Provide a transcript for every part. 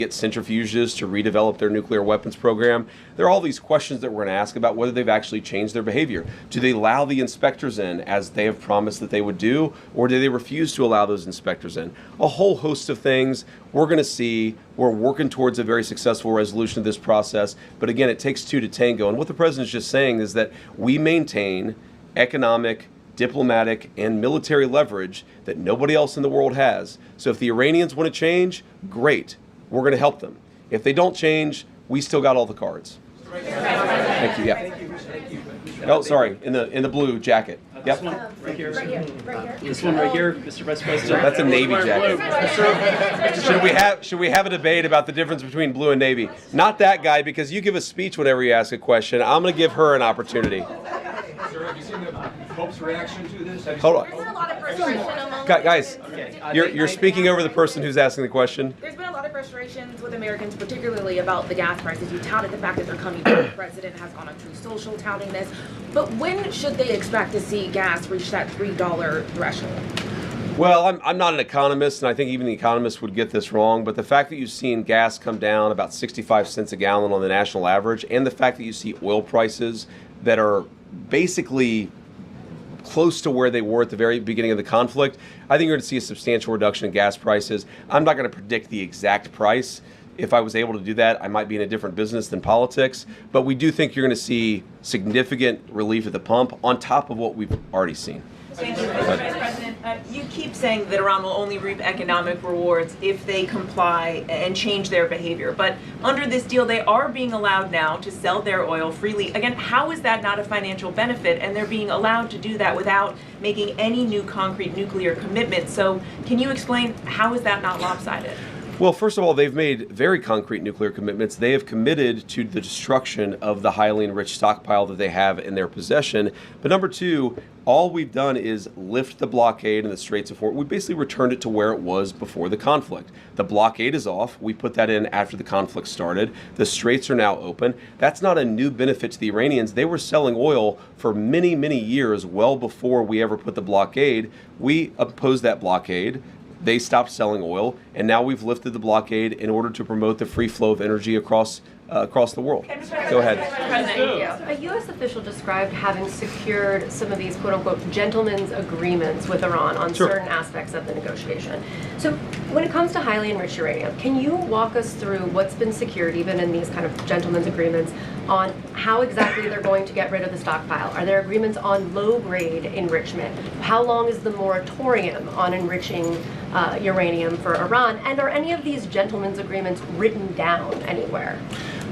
get centrifuges to redevelop their nuclear weapons program. There are all these questions that we're going to ask about whether they've actually changed their behavior. Do they allow the inspectors in as they have promised that they would do, or do they refuse to allow those inspectors in? A whole host of things we're going to see. We're working towards a very successful resolution of this process. But again, it takes two to tango. And what the president's just saying is that we maintain economic, diplomatic, and military leverage that nobody else in the world has. So if the Iranians want to change, great. We're going to help them. If they don't change, we still got all the cards. Thank you. Yeah. Oh, sorry. In the blue jacket. Yep. This one right here. This one right here, Mr. Vice President. That's a Navy jacket. Should we have a debate about the difference between blue and Navy? Not that guy, because you give a speech whenever you ask a question. I'm going to give her an opportunity. Sir, have you seen the Pope's reaction to this? Hold on. There's been a lot of frustration among Guys, you're speaking over the person who's asking the question. There's been a lot of frustrations with Americans, particularly about the gas prices. You touted the fact that they're coming down. The president has gone on True Social touting this. But when should they expect to see gas reach that $3 threshold? Well, I'm not an economist, and I think even the economists would get this wrong, but the fact that you've seen gas come down about 65 cents a gallon on the national average, and the fact that you see oil prices that are basically close to where they were at the very beginning of the conflict, I think you're going to see a substantial reduction in gas prices. I'm not going to predict the exact price. If I was able to do that, I might be in a different business than politics. But we do think you're going to see significant relief at the pump on top of what we've already seen. Thank you, Mr. Vice President. You keep saying that Iran will only reap economic rewards if they comply and change their behavior. But under this deal, they are being allowed now to sell their oil freely. Again, how is that not a financial benefit? And they're being allowed to do that without making any new concrete nuclear commitments. So can you explain how is that not lopsided? Well, first of all, they've made very concrete nuclear commitments. They have committed to the destruction of the highly enriched stockpile that they have in their possession. But number two, all we've done is lift the blockade in the Straits of Hormuz. We basically returned it to where it was before the conflict. The blockade is off. We put that in after the conflict started. The straits are now open. That's not a new benefit to the Iranians. They were selling oil for many, many years, well before we ever put the blockade. We opposed that blockade. They stopped selling oil, and now we've lifted the blockade in order to promote the free flow of energy across the world. Go ahead. A U.S. official described having secured some of these quote-unquote gentlemen's agreements with Iran on certain aspects of the negotiation. So when it comes to highly enriched uranium, can you walk us through what's been secured, even in these kind of gentlemen's agreements, on how exactly they're going to get rid of the stockpile? Are there agreements on low-grade enrichment? How long is the moratorium on enriching uranium for Iran? And are any of these gentlemen's agreements written down anywhere?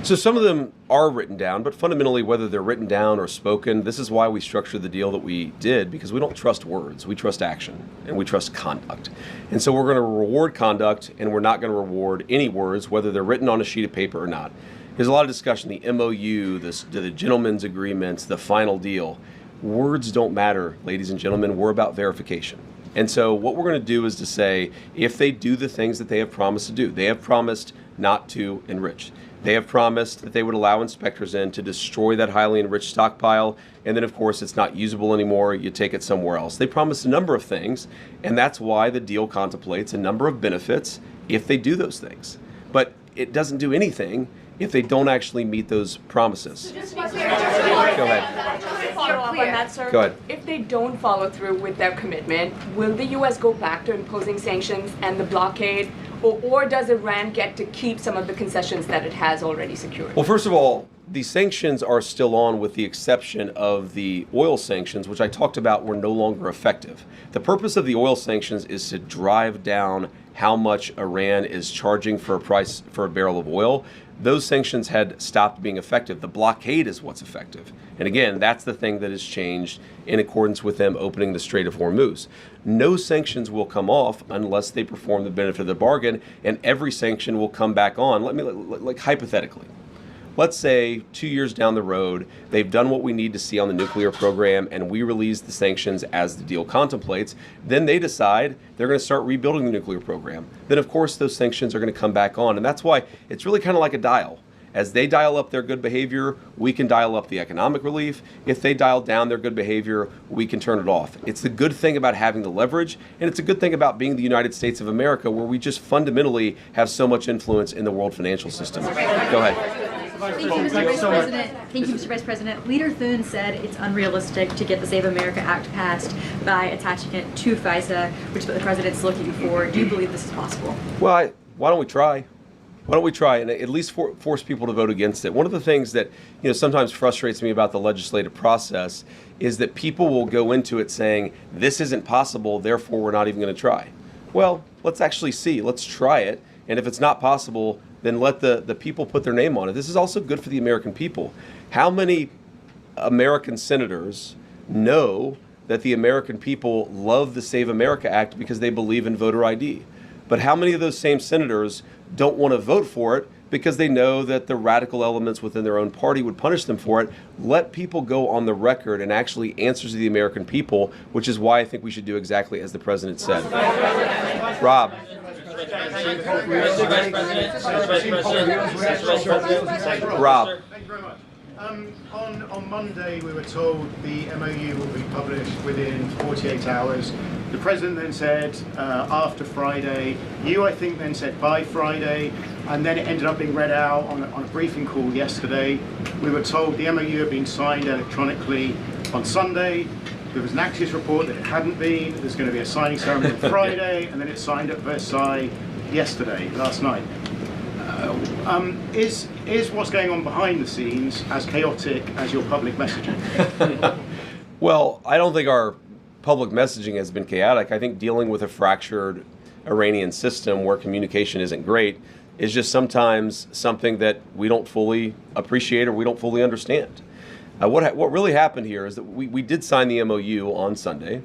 So some of them are written down, but fundamentally, whether they're written down or spoken, this is why we structured the deal that we did, because we don't trust words. We trust action, and we trust conduct. And so we're going to reward conduct, and we're not going to reward any words, whether they're written on a sheet of paper or not. There's a lot of discussion, the MOU, the gentleman's agreements, the final deal. Words don't matter, ladies and gentlemen. We're about verification. And so what we're going to do is to say, if they do the things that they have promised to do, they have promised not to enrich. They have promised that they would allow inspectors in to destroy that highly enriched stockpile, and then of course it's not usable anymore, you take it somewhere else. They promised a number of things, and that's why the deal contemplates a number of benefits if they do those things. But it doesn't do anything if they don't actually meet those promises. Go ahead. Follow up on that, sir. Go ahead. If they don't follow through with their commitment, will the U.S. go back to imposing sanctions and the blockade, or does Iran get to keep some of the concessions that it has already secured? Well, first of all, the sanctions are still on, with the exception of the oil sanctions, which I talked about were no longer effective. The purpose of the oil sanctions is to drive down how much Iran is charging for a price for a barrel of oil. Those sanctions had stopped being effective. The blockade is what's effective. And again, that's the thing that has changed in accordance with them opening the Strait of Hormuz. No sanctions will come off unless they perform the benefit of the bargain, and every sanction will come back on. Like hypothetically. Let's say 2 years down the road, they've done what we need to see on the nuclear program, and we release the sanctions as the deal contemplates. Then they decide they're going to start rebuilding the nuclear program. Then, of course, those sanctions are going to come back on. And that's why it's really kind of like a dial. As they dial up their good behavior, we can dial up the economic relief. If they dial down their good behavior, we can turn it off. It's the good thing about having the leverage, and it's a good thing about being the United States of America, where we just fundamentally have so much influence in the world financial system. Go ahead. Thank you, Mr. Vice President. Thank you, Mr. Vice President. Leader Thune said it's unrealistic to get the Save America Act passed by attaching it to FISA, which is what the president's looking for. Do you believe this is possible? Well, why don't we try? Why don't we try and at least force people to vote against it? One of the things that sometimes frustrates me about the legislative process is that people will go into it saying, this isn't possible, therefore we're not even going to try. Well, let's actually see. Let's try it. And if it's not possible, then let the people put their name on it. This is also good for the American people. How many American senators know that the American people love the Save America Act because they believe in voter ID? But how many of those same senators don't want to vote for it because they know that the radical elements within their own party would punish them for it? Let people go on the record and actually answer to the American people, which is why I think we should do exactly as the president said. Rob. Rob. Thank you very much. On Monday, we were told the MOU will be published within 48 hours. The president then said after Friday. You, I think, then said by Friday, and then it ended up being read out on a briefing call yesterday. We were told the MOU had been signed electronically on Sunday. There was an Axios report that it hadn't been. There's going to be a signing ceremony on Friday, and then it's signed at Versailles last night. Is what's going on behind the scenes as chaotic as your public messaging? Well, I don't think our public messaging has been chaotic. I think dealing with a fractured Iranian system where communication isn't great is just sometimes something that we don't fully appreciate or we don't fully understand. What really happened here is that we did sign the MOU on Sunday.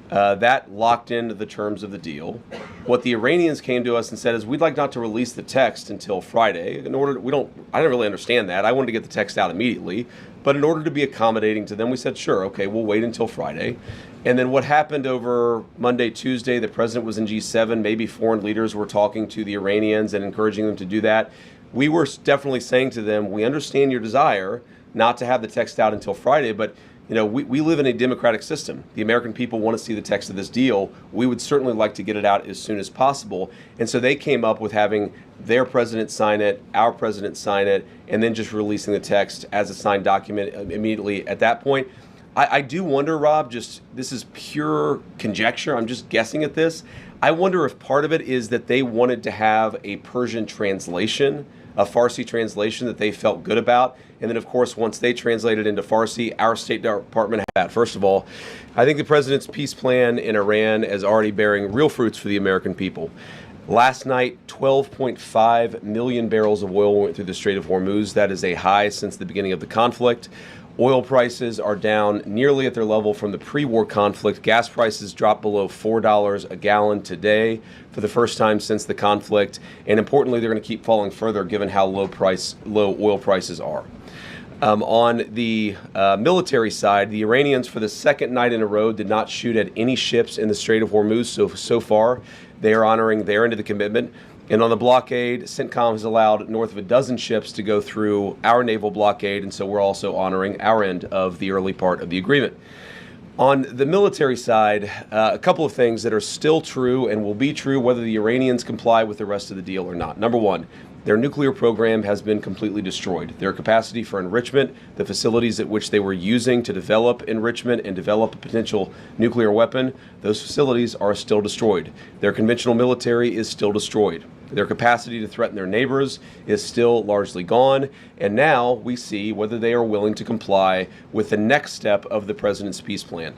That locked into the terms of the deal. What the Iranians came to us and said is, we'd like not to release the text until Friday. I didn't really understand that. I wanted to get the text out immediately. But in order to be accommodating to them, we said, sure, okay, we'll wait until Friday. And then what happened over Monday, Tuesday, the president was in G7. Maybe foreign leaders were talking to the Iranians and encouraging them to do that. We were definitely saying to them, we understand your desire not to have the text out until Friday, but we live in a democratic system. The American people want to see the text of this deal. We would certainly like to get it out as soon as possible. And so they came up with having their president sign it, our president sign it, and then just releasing the text as a signed document immediately at that point. I do wonder, Rob, this is pure conjecture. I'm just guessing at this. I wonder if part of it is that they wanted to have a Persian translation, a Farsi translation that they felt good about. And then, of course, once they translated into Farsi, our State Department had that. First of all, I think the president's peace plan in Iran is already bearing real fruits for the American people. Last night, 12.5 million barrels of oil went through the Strait of Hormuz. That is a high since the beginning of the conflict. Oil prices are down nearly at their level from the pre-war conflict. Gas prices dropped below $4 a gallon today for the first time since the conflict. And importantly, they're going to keep falling further given how low oil prices are. On the military side, the Iranians, for the second night in a row, did not shoot at any ships in the Strait of Hormuz. So far, they are honoring their end of the commitment. And on the blockade, CENTCOM has allowed north of a dozen ships to go through our naval blockade, and so we're also honoring our end of the early part of the agreement. On the military side, a couple of things that are still true and will be true whether the Iranians comply with the rest of the deal or not. Number one, their nuclear program has been completely destroyed. Their capacity for enrichment, the facilities at which they were using to develop enrichment and develop a potential nuclear weapon, those facilities are still destroyed. Their conventional military is still destroyed. Their capacity to threaten their neighbors is still largely gone. And now we see whether they are willing to comply with the next step of the president's peace plan.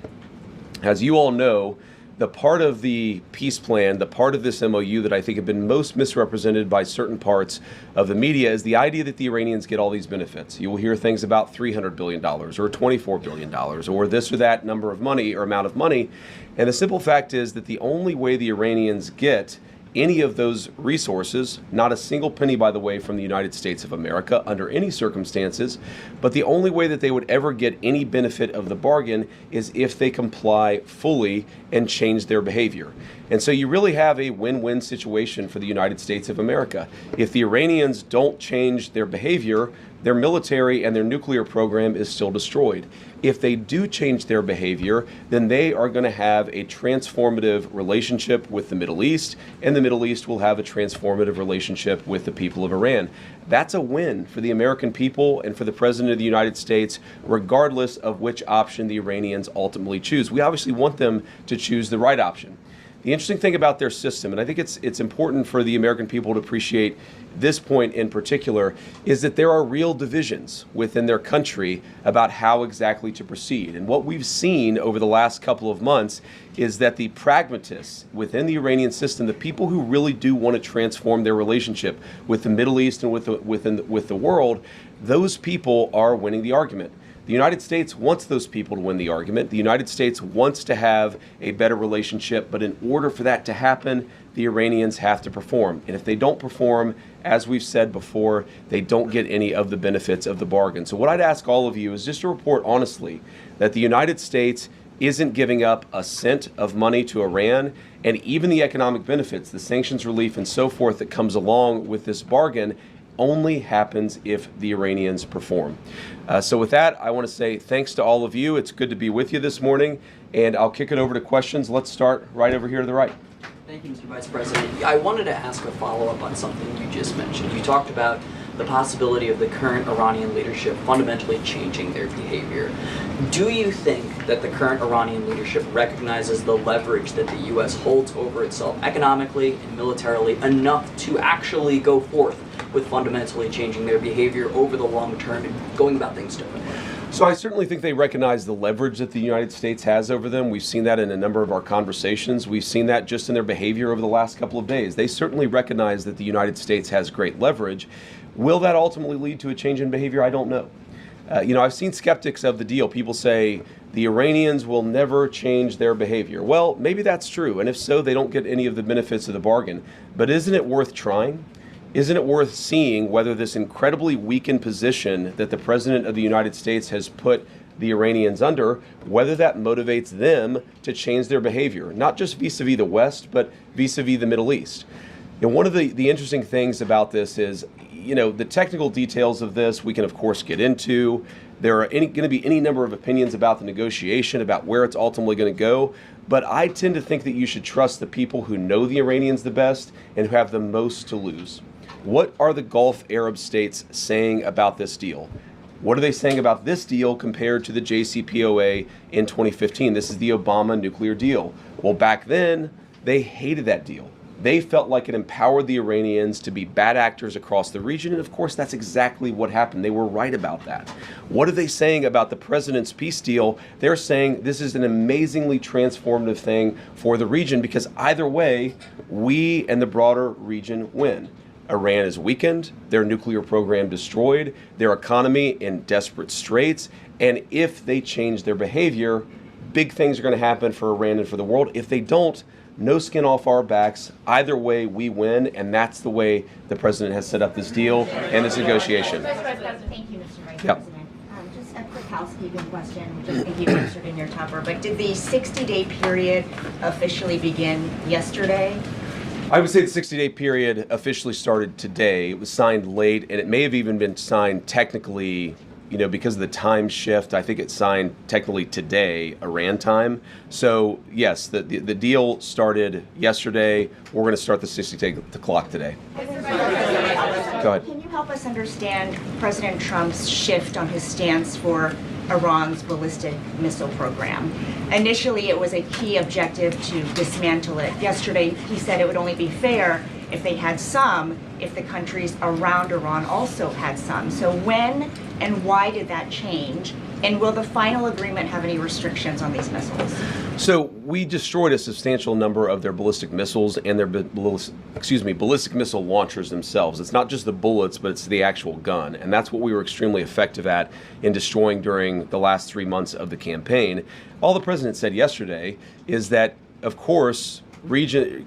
As you all know, the part of the peace plan, the part of this MOU that I think have been most misrepresented by certain parts of the media is the idea that the Iranians get all these benefits. You will hear things about $300 billion or $24 billion or this or that number of money or amount of money. And the simple fact is that the only way the Iranians get any of those resources, not a single penny, by the way, from the United States of America under any circumstances. But the only way that they would ever get any benefit of the bargain is if they comply fully and change their behavior. And so you really have a win-win situation for the United States of America. If the Iranians don't change their behavior, their military and their nuclear program is still destroyed. If they do change their behavior, then they are going to have a transformative relationship with the Middle East, and the Middle East will have a transformative relationship with the people of Iran. That's a win for the American people and for the President of the United States, regardless of which option the Iranians ultimately choose. We obviously want them to choose the right option. The interesting thing about their system, and I think it's important for the American people to appreciate this point in particular, is that there are real divisions within their country about how exactly to proceed. And what we've seen over the last couple of months is that the pragmatists within the Iranian system, the people who really do want to transform their relationship with the Middle East and with the world, those people are winning the argument. The United States wants those people to win the argument. The United States wants to have a better relationship, but in order for that to happen, the Iranians have to perform. And if they don't perform, as we've said before, they don't get any of the benefits of the bargain. So what I'd ask all of you is just to report honestly that the United States isn't giving up a cent of money to Iran, and even the economic benefits, the sanctions relief and so forth that comes along with this bargain only happens if the Iranians perform. So with that, I want to say thanks to all of you. It's good to be with you this morning, and I'll kick it over to questions. Let's start right over here to the right. Thank you, Mr. Vice President. I wanted to ask a follow-up on something you just mentioned. You talked about the possibility of the current Iranian leadership fundamentally changing their behavior. Do you think that the current Iranian leadership recognizes the leverage that the U.S. holds over itself economically and militarily enough to actually go forth with fundamentally changing their behavior over the long term and going about things differently? So I certainly think they recognize the leverage that the United States has over them. We've seen that in a number of our conversations. We've seen that just in their behavior over the last couple of days. They certainly recognize that the United States has great leverage. Will that ultimately lead to a change in behavior? I don't know. I've seen skeptics of the deal. People say the Iranians will never change their behavior. Well, maybe that's true. And if so, they don't get any of the benefits of the bargain. But isn't it worth trying? Isn't it worth seeing whether this incredibly weakened position that the President of the United States has put the Iranians under, whether that motivates them to change their behavior, not just vis-a-vis the West, but vis-a-vis the Middle East? And one of the interesting things about this is, the technical details of this we can, of course, get into. There are going to be any number of opinions about the negotiation, about where it's ultimately going to go. But I tend to think that you should trust the people who know the Iranians the best and who have the most to lose. What are the Gulf Arab states saying about this deal? What are they saying about this deal compared to the JCPOA in 2015? This is the Obama nuclear deal. Well, back then, they hated that deal. They felt like it empowered the Iranians to be bad actors across the region, and of course, that's exactly what happened. They were right about that. What are they saying about the president's peace deal? They're saying this is an amazingly transformative thing for the region because either way, we and the broader region win. Iran is weakened, their nuclear program destroyed, their economy in desperate straits, and if they change their behavior, big things are going to happen for Iran and for the world. If they don't, no skin off our backs. Either way, we win, and that's the way the president has set up this deal and this negotiation. Thank you, Mr. Vice President. Just a quick housekeeping question, which I think you answered in your topper, but did the 60-day period officially begin yesterday? I would say the 60-day period officially started today. It was signed late, and it may have even been signed technically, because of the time shift. I think it's signed technically today, Iran time. So, yes, the deal started yesterday. We're going to start the 60-day clock today. Go ahead. Can you help us understand President Trump's shift on his stance for Iran's ballistic missile program? Initially, it was a key objective to dismantle it. Yesterday, he said it would only be fair if they had some, if the countries around Iran also had some. So when and why did that change? And will the final agreement have any restrictions on these missiles? So we destroyed a substantial number of their ballistic missiles and their ballistic missile launchers themselves. It's not just the bullets, but it's the actual gun. And that's what we were extremely effective at in destroying during the last 3 months of the campaign. All the president said yesterday is that, of course,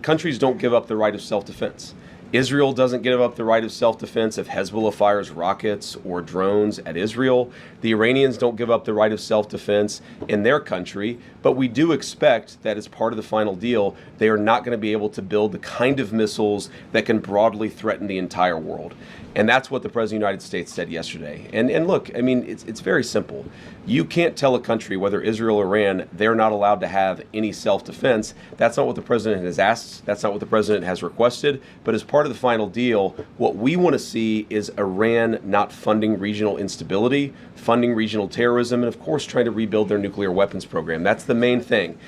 countries don't give up the right of self-defense. Israel doesn't give up the right of self-defense if Hezbollah fires rockets or drones at Israel. The Iranians don't give up the right of self-defense in their country, but we do expect that as part of the final deal, they are not going to be able to build the kind of missiles that can broadly threaten the entire world. And that's what the President of the United States said yesterday. And look, I mean, it's very simple. You can't tell a country, whether Israel or Iran, they're not allowed to have any self-defense. That's not what the President has asked. That's not what the President has requested. But as part of the final deal, what we want to see is Iran not funding regional instability, funding regional terrorism, and of course trying to rebuild their nuclear weapons program. That's the main thing.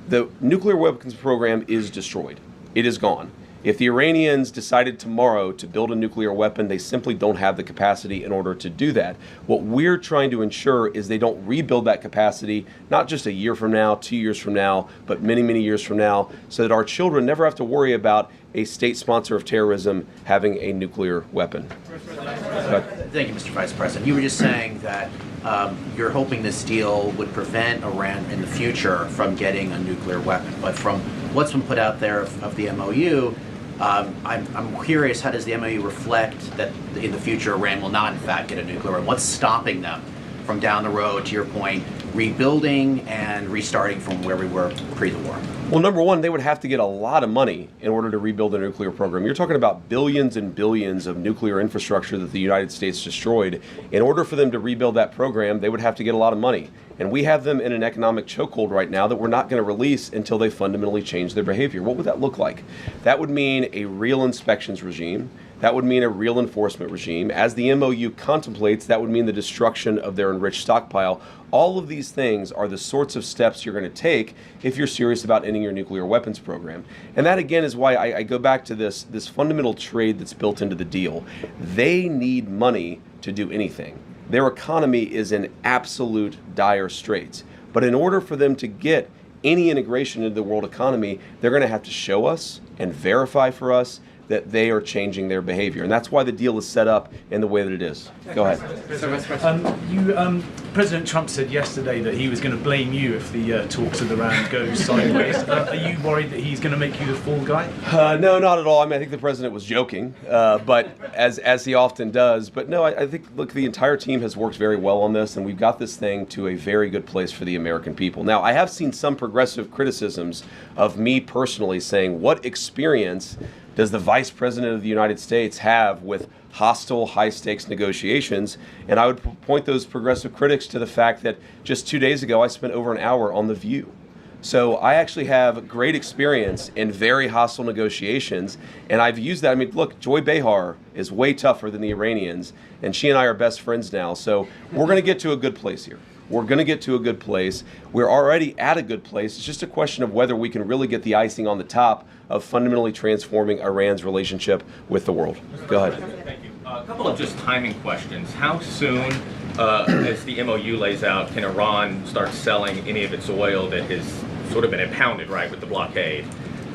The nuclear weapons program is destroyed. It is gone. If the Iranians decided tomorrow to build a nuclear weapon, they simply don't have the capacity in order to do that. What we're trying to ensure is they don't rebuild that capacity, not just a year from now, 2 years from now, but many, many years from now, so that our children never have to worry about a state sponsor of terrorism having a nuclear weapon. Thank you, Mr. Vice President. You were just saying that you're hoping this deal would prevent Iran in the future from getting a nuclear weapon. But from what's been put out there of the MOU, I'm curious, how does the MOU reflect that in the future Iran will not in fact get a nuclear weapon? What's stopping them from down the road, to your point, rebuilding and restarting from where we were pre the war? Well, number one, they would have to get a lot of money in order to rebuild a nuclear program. You're talking about billions and billions of nuclear infrastructure that the United States destroyed. In order for them to rebuild that program, they would have to get a lot of money. And we have them in an economic chokehold right now that we're not going to release until they fundamentally change their behavior. What would that look like? That would mean a real inspections regime. That would mean a real enforcement regime. As the MOU contemplates, that would mean the destruction of their enriched stockpile. All of these things are the sorts of steps you're going to take if you're serious about ending your nuclear weapons program. And that, again, is why I go back to this fundamental trade that's built into the deal. They need money to do anything. Their economy is in absolute dire straits. But in order for them to get any integration into the world economy, they're going to have to show us and verify for us that they are changing their behavior. And that's why the deal is set up in the way that it is. Go ahead. President Trump said yesterday that he was going to blame you if the talks with Iran go sideways. Are you worried that he's going to make you the fall guy? No, not at all. I mean, I think the president was joking, but as he often does. But no, I think, look, the entire team has worked very well on this, and we've got this thing to a very good place for the American people. Now, I have seen some progressive criticisms of me personally saying, what experience does the Vice President of the United States have with hostile, high-stakes negotiations? And I would point those progressive critics to the fact that just 2 days ago, I spent over an hour on The View. So I actually have great experience in very hostile negotiations, and I've used that. I mean, look, Joy Behar is way tougher than the Iranians, and she and I are best friends now. So we're going to get to a good place here. We're going to get to a good place. We're already at a good place. It's just a question of whether we can really get the icing on the top of fundamentally transforming Iran's relationship with the world. Go ahead. Thank you. A couple of just timing questions. How soon, as the MOU lays out, can Iran start selling any of its oil that has sort of been impounded, right, with the blockade?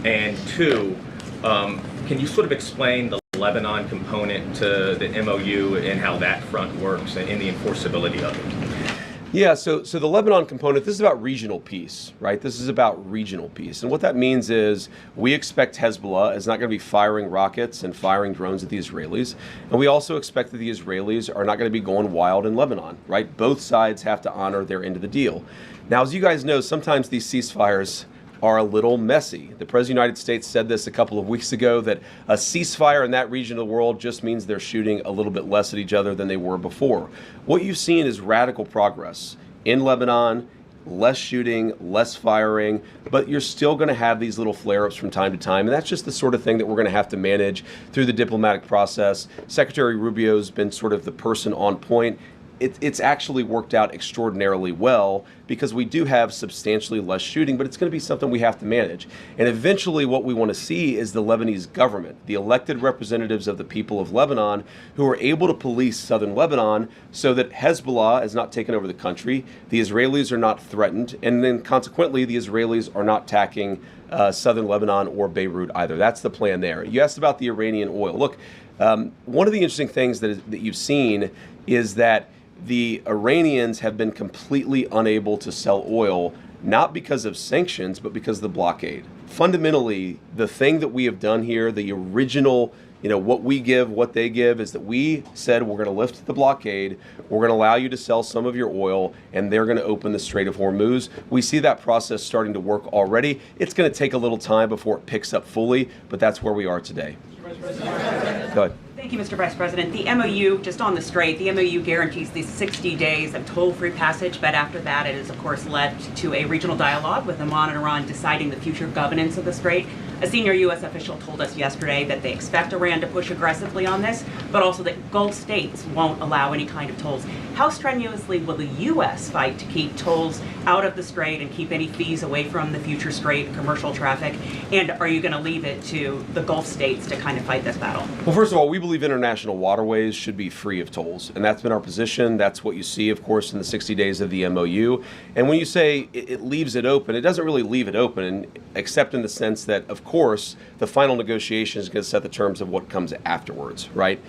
And two, can you sort of explain the Lebanon component to the MOU and how that front works and the enforceability of it? Yeah, so the Lebanon component, this is about regional peace, right? This is about regional peace. And what that means is we expect Hezbollah is not going to be firing rockets and firing drones at the Israelis. And we also expect that the Israelis are not going to be going wild in Lebanon, right? Both sides have to honor their end of the deal. Now, as you guys know, sometimes these ceasefires are a little messy. The President of the United States said this a couple of weeks ago, that a ceasefire in that region of the world just means they're shooting a little bit less at each other than they were before. What you've seen is radical progress in Lebanon, less shooting, less firing, but you're still going to have these little flare-ups from time to time, and that's just the sort of thing that we're going to have to manage through the diplomatic process. Secretary Rubio's been sort of the person on point. It's actually worked out extraordinarily well because we do have substantially less shooting, but it's going to be something we have to manage. And eventually what we want to see is the Lebanese government, the elected representatives of the people of Lebanon, who are able to police southern Lebanon so that Hezbollah has not taken over the country, the Israelis are not threatened, and then consequently the Israelis are not attacking southern Lebanon or Beirut either. That's the plan there. You asked about the Iranian oil. Look, one of the interesting things that you've seen is that the Iranians have been completely unable to sell oil not because of sanctions, but because of the blockade. Fundamentally, the thing that we have done here, the original, what we give, what they give, is that we said we're going to lift the blockade, we're going to allow you to sell some of your oil, and they're going to open the Strait of Hormuz. We see that process starting to work already. It's going to take a little time before it picks up fully, but that's where we are today. Go ahead. Thank you, Mr. Vice President. The MOU, just on the Strait, the MOU guarantees these 60 days of toll-free passage, but after that it has, of course, led to a regional dialogue with Oman and Iran deciding the future governance of the Strait. A senior U.S. official told us yesterday that they expect Iran to push aggressively on this, but also that Gulf states won't allow any kind of tolls. How strenuously will the U.S. fight to keep tolls out of the Strait and keep any fees away from the future Strait and commercial traffic? And are you going to leave it to the Gulf states to kind of fight this battle? Well, first of all, we believe international waterways should be free of tolls, and that's been our position. That's what you see, of course, in the 60 days of the MOU. And when you say it leaves it open, it doesn't really leave it open, except in the sense that, of course, the final negotiation is going to set the terms of what comes afterwards, right?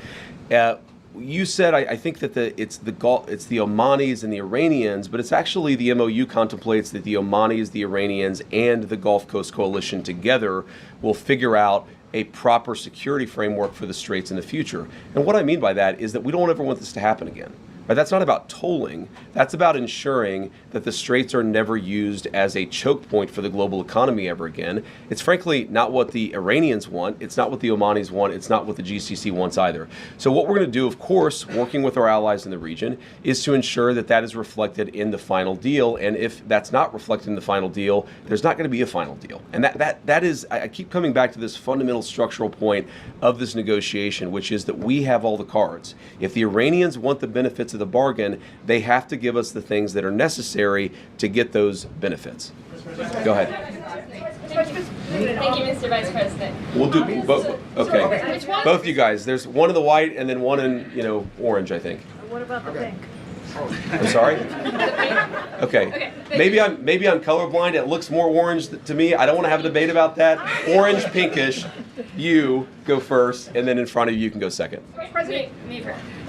You said, I think that it's the Omanis and the Iranians, but it's actually the MOU contemplates that the Omanis, the Iranians, and the Gulf Coast Coalition together will figure out a proper security framework for the Straits in the future. And what I mean by that is that we don't ever want this to happen again. Right? That's not about tolling. That's about ensuring that the Straits are never used as a choke point for the global economy ever again. It's frankly not what the Iranians want. It's not what the Omanis want. It's not what the GCC wants either. So what we're going to do, of course, working with our allies in the region, is to ensure that that is reflected in the final deal. And if that's not reflected in the final deal, there's not going to be a final deal. And that is, I keep coming back to this fundamental structural point of this negotiation, which is that we have all the cards. If the Iranians want the benefits of the bargain, they have to give us the things that are necessary to get those benefits. Go ahead. Thank you, Mr. Vice President. We'll do both. Okay. Both of you guys. There's one in the white and then one in, orange, I think. What about the pink? I'm sorry? Okay. Maybe I'm colorblind. It looks more orange to me. I don't want to have a debate about that. Orange, pinkish. You go first, and then in front of you can go second. President,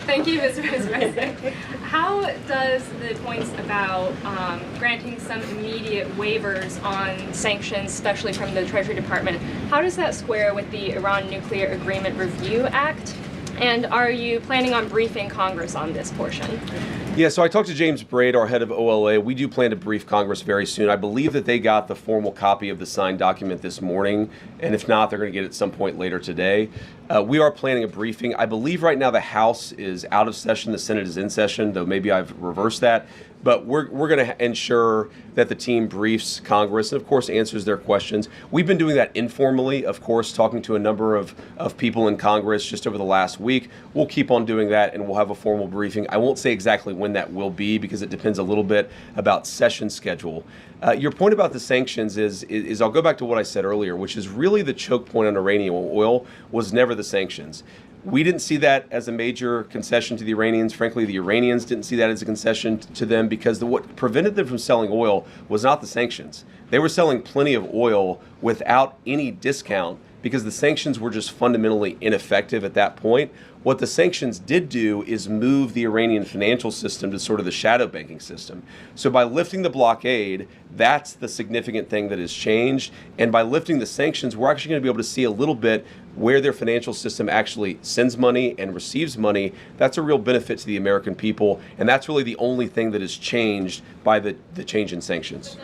thank you, Mr. Vice President. How does the points about granting some immediate waivers on sanctions, especially from the Treasury Department, how does that square with the Iran Nuclear Agreement Review Act? And are you planning on briefing Congress on this portion? Yeah, so I talked to James Braid, our head of OLA. We do plan to brief Congress very soon. I believe that they got the formal copy of the signed document this morning, and if not, they're going to get it at some point later today. We are planning a briefing. I believe right now the House is out of session, the Senate is in session, though maybe I've reversed that. But we're going to ensure that the team briefs Congress and, of course, answers their questions. We've been doing that informally, of course, talking to a number of people in Congress just over the last week. We'll keep on doing that, and we'll have a formal briefing. I won't say exactly when that will be because it depends a little bit about session schedule. Your point about the sanctions is I'll go back to what I said earlier, which is really the choke point on Iranian oil was never the sanctions. We didn't see that as a major concession to the Iranians. Frankly, the Iranians didn't see that as a concession to them because what prevented them from selling oil was not the sanctions. They were selling plenty of oil without any discount because the sanctions were just fundamentally ineffective at that point. What the sanctions did do is move the Iranian financial system to sort of the shadow banking system. So by lifting the blockade, that's the significant thing that has changed. And by lifting the sanctions, we're actually going to be able to see a little bit where their financial system actually sends money and receives money. That's a real benefit to the American people. And that's really the only thing that has changed by the change in sanctions.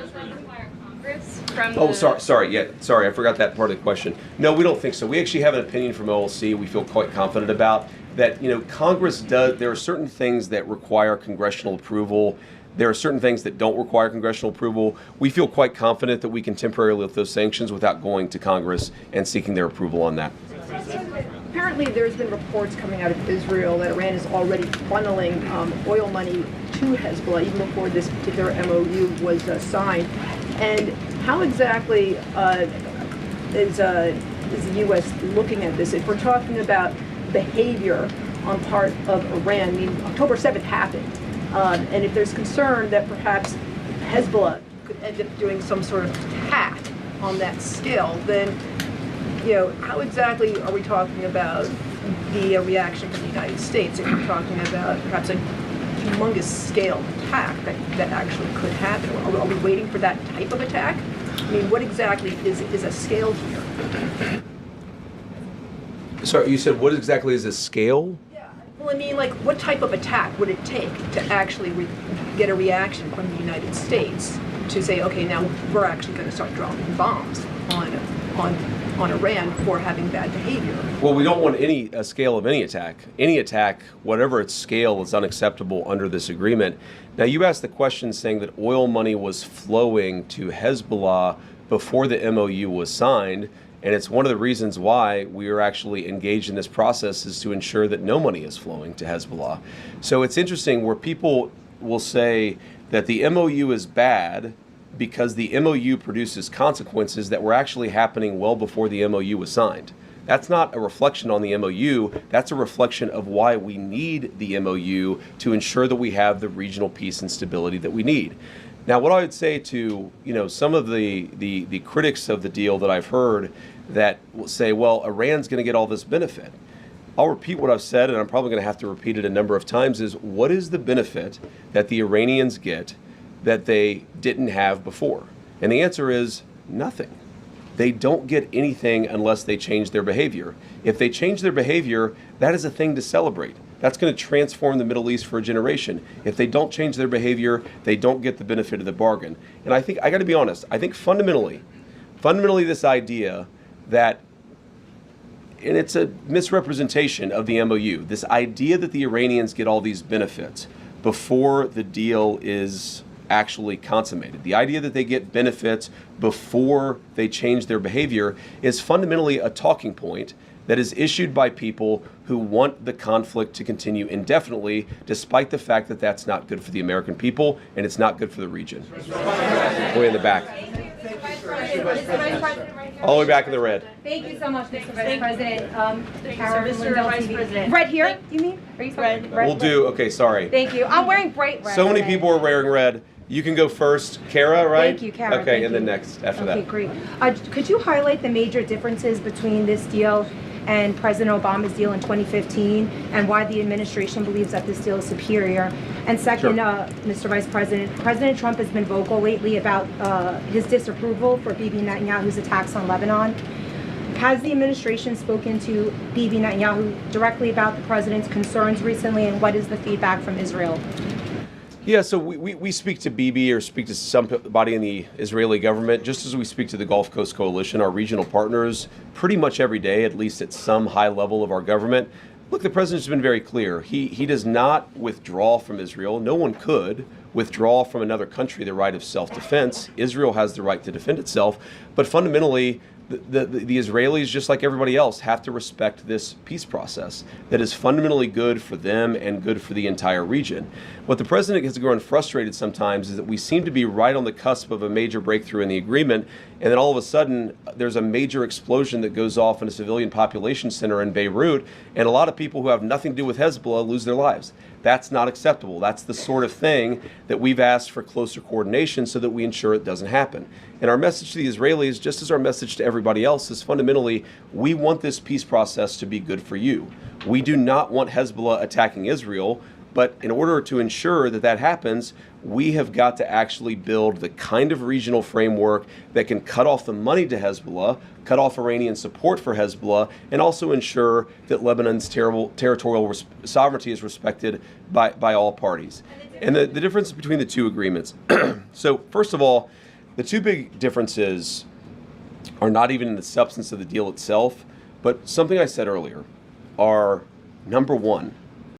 Sorry, I forgot that part of the question. No, we don't think so. We actually have an opinion from OLC we feel quite confident about that, Congress does, there are certain things that require congressional approval. There are certain things that don't require congressional approval. We feel quite confident that we can temporarily lift those sanctions without going to Congress and seeking their approval on that. Apparently, there's been reports coming out of Israel that Iran is already funneling oil money to Hezbollah even before this particular MOU was signed. And how exactly is the U.S. looking at this? If we're talking about behavior on part of Iran, I mean, October 7th happened. And if there's concern that perhaps Hezbollah could end up doing some sort of attack on that scale, then, how exactly are we talking about the reaction from the United States? If we're talking about perhaps a humongous scale attack that actually could happen? Are we waiting for that type of attack? I mean, what exactly is a scale here? Sorry, you said what exactly is a scale? Well, I mean, like, what type of attack would it take to actually get a reaction from the United States to say, okay, now we're actually going to start dropping bombs on Iran for having bad behavior? Well, we don't want a scale of any attack. Any attack, whatever its scale, is unacceptable under this agreement. Now, you asked the question saying that oil money was flowing to Hezbollah before the MOU was signed, and it's one of the reasons why we are actually engaged in this process is to ensure that no money is flowing to Hezbollah. So it's interesting where people will say that the MOU is bad because the MOU produces consequences that were actually happening well before the MOU was signed. That's not a reflection on the MOU, that's a reflection of why we need the MOU to ensure that we have the regional peace and stability that we need. Now, what I would say to some of the critics of the deal that I've heard that will say, well, Iran's going to get all this benefit. I'll repeat what I've said, and I'm probably going to have to repeat it a number of times, is what is the benefit that the Iranians get that they didn't have before? And the answer is nothing. They don't get anything unless they change their behavior. If they change their behavior, that is a thing to celebrate. That's going to transform the Middle East for a generation. If they don't change their behavior, they don't get the benefit of the bargain. And I think, I got to be honest, I think fundamentally this idea that, and it's a misrepresentation of the MOU, this idea that the Iranians get all these benefits before the deal is actually consummated. The idea that they get benefits before they change their behavior is fundamentally a talking point that is issued by people who want the conflict to continue indefinitely, despite the fact that that's not good for the American people and it's not good for the region. Way in the back. All the way back in the red. Thank you so much, Mr. Vice President. Mr. Vice President. Red here, you mean? Are you red? We'll do, okay, sorry. Thank you. I'm wearing bright red. So many today. people are wearing red. You can go first. Kara, right? Thank you, Kara. Okay, Thank and then you. next after that. Okay, great. Could you highlight the major differences between this deal and President Obama's deal in 2015 and why the administration believes that this deal is superior? And second, Mr. Vice President, President Trump has been vocal lately about his disapproval for Bibi Netanyahu's attacks on Lebanon. Has the administration spoken to Bibi Netanyahu directly about the president's concerns recently, and what is the feedback from Israel? Yeah, so we speak to Bibi or speak to somebody in the Israeli government, just as we speak to the Gulf Coast Coalition, our regional partners, pretty much every day, at least at some high level of our government. Look, the president's been very clear. He does not withdraw from Israel. No one could withdraw from another country the right of self-defense. Israel has the right to defend itself, but fundamentally, the Israelis, just like everybody else, have to respect this peace process that is fundamentally good for them and good for the entire region. What the president has grown frustrated sometimes is that we seem to be right on the cusp of a major breakthrough in the agreement, and then all of a sudden there's a major explosion that goes off in a civilian population center in Beirut, and a lot of people who have nothing to do with Hezbollah lose their lives. That's not acceptable. That's the sort of thing that we've asked for closer coordination so that we ensure it doesn't happen. And our message to the Israelis, just as our message to everybody else, is fundamentally, we want this peace process to be good for you. We do not want Hezbollah attacking Israel, but in order to ensure that that happens, we have got to actually build the kind of regional framework that can cut off the money to Hezbollah, cut off Iranian support for Hezbollah, and also ensure that Lebanon's territorial sovereignty is respected by all parties. And the difference between the two agreements. So first of all, the two big differences are not even in the substance of the deal itself, but something I said earlier are, number one,